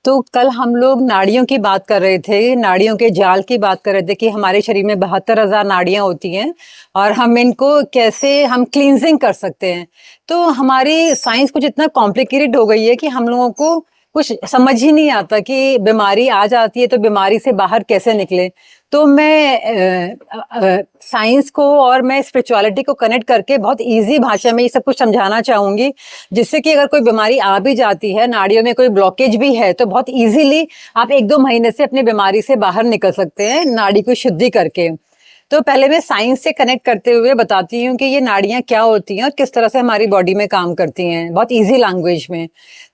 तो कल हम लोग नाड़ियों की बात कर रहे थे, नाड़ियों के जाल की बात कर रहे थे कि हमारे शरीर में 72,000 नाड़ियां होती हैं और हम इनको कैसे हम क्लींजिंग कर सकते हैं। तो हमारी साइंस कुछ इतना कॉम्प्लिकेटेड हो गई है कि हम लोगों को कुछ समझ ही नहीं आता कि बीमारी आ जाती है तो बीमारी से बाहर कैसे निकले। तो मैं साइंस को और मैं स्पिरिचुअलिटी को कनेक्ट करके बहुत इजी भाषा में ये सब कुछ समझाना चाहूंगी, जिससे कि अगर कोई बीमारी आ भी जाती है, नाड़ियों में कोई ब्लॉकेज भी है, तो बहुत इजीली आप 1-2 महीने से अपनी बीमारी से बाहर निकल सकते हैं नाड़ी को शुद्धि करके। तो पहले मैं साइंस से कनेक्ट करते हुए बताती हूँ कि ये नाड़ियां क्या होती हैं और किस तरह से हमारी बॉडी में काम करती हैं, बहुत इजी लैंग्वेज में।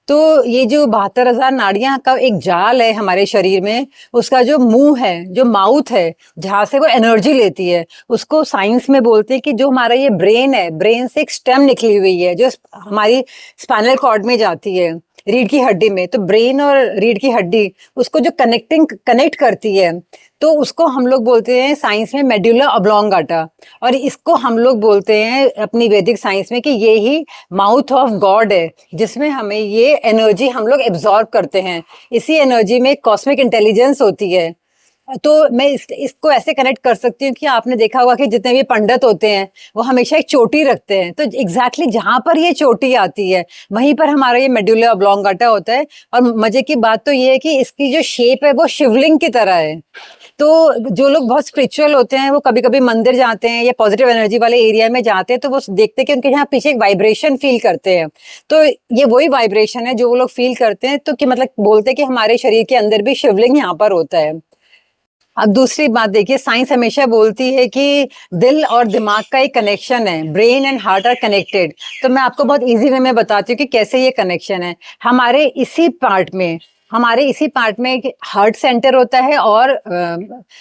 तो ये जो 72,000 नाड़ियां का एक जाल है हमारे शरीर में, उसका जो मुंह है, जो माउथ है, जहां से वो एनर्जी लेती है, उसको साइंस में बोलते हैं कि जो हमारा ये ब्रेन है, ब्रेन से एक स्टेम निकली हुई है जो हमारी स्पाइनल कॉर्ड में जाती है, रीढ़ की हड्डी में। तो ब्रेन और रीढ़ की हड्डी उसको जो कनेक्ट करती है, तो उसको हम लोग बोलते हैं साइंस में मेडुला ऑब्लोंगाटा। और इसको हम लोग बोलते हैं अपनी वैदिक साइंस में कि ये ही माउथ ऑफ गॉड है, जिसमें हमें ये एनर्जी हम लोग एब्जॉर्ब करते हैं। इसी एनर्जी में कॉस्मिक इंटेलिजेंस होती है। तो मैं इसको ऐसे कनेक्ट कर सकती हूँ कि आपने देखा होगा कि जितने भी पंडित होते हैं वो हमेशा एक चोटी रखते हैं। तो एग्जैक्टली जहां पर ये चोटी आती है वहीं पर हमारा ये मेडुला ऑब्लोंगाटा होता है। और मजे की बात तो ये है कि इसकी जो शेप है वो शिवलिंग की तरह है। तो जो लोग बहुत स्पिरिचुअल होते हैं वो कभी कभी मंदिर जाते हैं या पॉजिटिव एनर्जी वाले एरिया में जाते हैं, तो वो देखते हैं कि उनके यहाँ पीछे एक वाइब्रेशन फील करते हैं। तो ये वही वाइब्रेशन है जो वो लोग फील करते हैं, तो कि मतलब बोलते हैं कि हमारे शरीर के अंदर भी शिवलिंग यहाँ पर होता है। अब दूसरी बात देखिए, साइंस हमेशा बोलती है कि दिल और दिमाग का एक कनेक्शन है, brain and heart are connected. तो मैं आपको बहुत इजी वे में बताती हूँ कि कैसे ये कनेक्शन है। हमारे इसी पार्ट में एक हार्ट सेंटर होता है और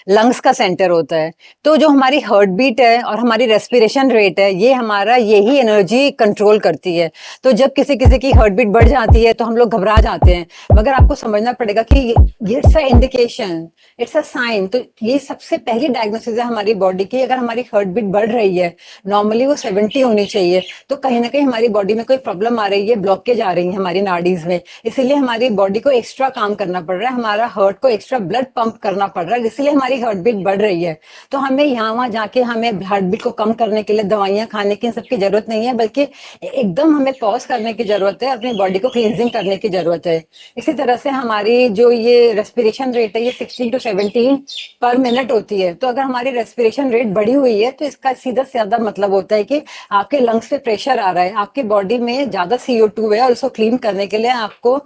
लंग्स का सेंटर होता है। तो जो हमारी हार्ट बीट है और हमारी रेस्पिरेशन रेट है, ये हमारा यही एनर्जी कंट्रोल करती है। तो जब किसी किसी की हार्ट बीट बढ़ जाती है तो हम लोग घबरा जाते हैं, मगर आपको समझना पड़ेगा कि ये it's a indication, it's a sign. तो ये सबसे पहली डायग्नोसिस है हमारी बॉडी की। अगर हमारी हार्ट बीट बढ़ रही है, नॉर्मली वो 70 होनी चाहिए, तो कहीं ना कहीं हमारी बॉडी में कोई प्रॉब्लम आ रही है, ब्लॉकेज आ रही है हमारी नाड़ीज में। इसीलिए हमारी बॉडी को एक्स्ट्रा काम करना पड़ रहा है, हमारा हार्ट को एक्स्ट्रा ब्लड पंप करना पड़ रहा है, इसलिए हमारी हार्ट बीट बढ़ रही है। तो हमें यहाँ वहां जाके हमें हार्ट बीट को कम करने के लिए दवाइयां खाने की सबकी जरूरत नहीं है, बल्कि एकदम हमें पॉज करने की जरूरत है, अपनी बॉडी को क्लींजिंग करने की जरूरत है। इसी तरह से हमारी जो ये रेस्पिरेशन रेट है, ये 16 to 17 पर मिनट होती है। तो अगर हमारी रेस्पिरेशन रेट बढ़ी हुई है तो इसका सीधा साधा मतलब होता है कि आपके लंग्स पे प्रेशर आ रहा है, आपकी बॉडी में ज्यादा CO2 है, और उसको क्लीन करने के लिए आपको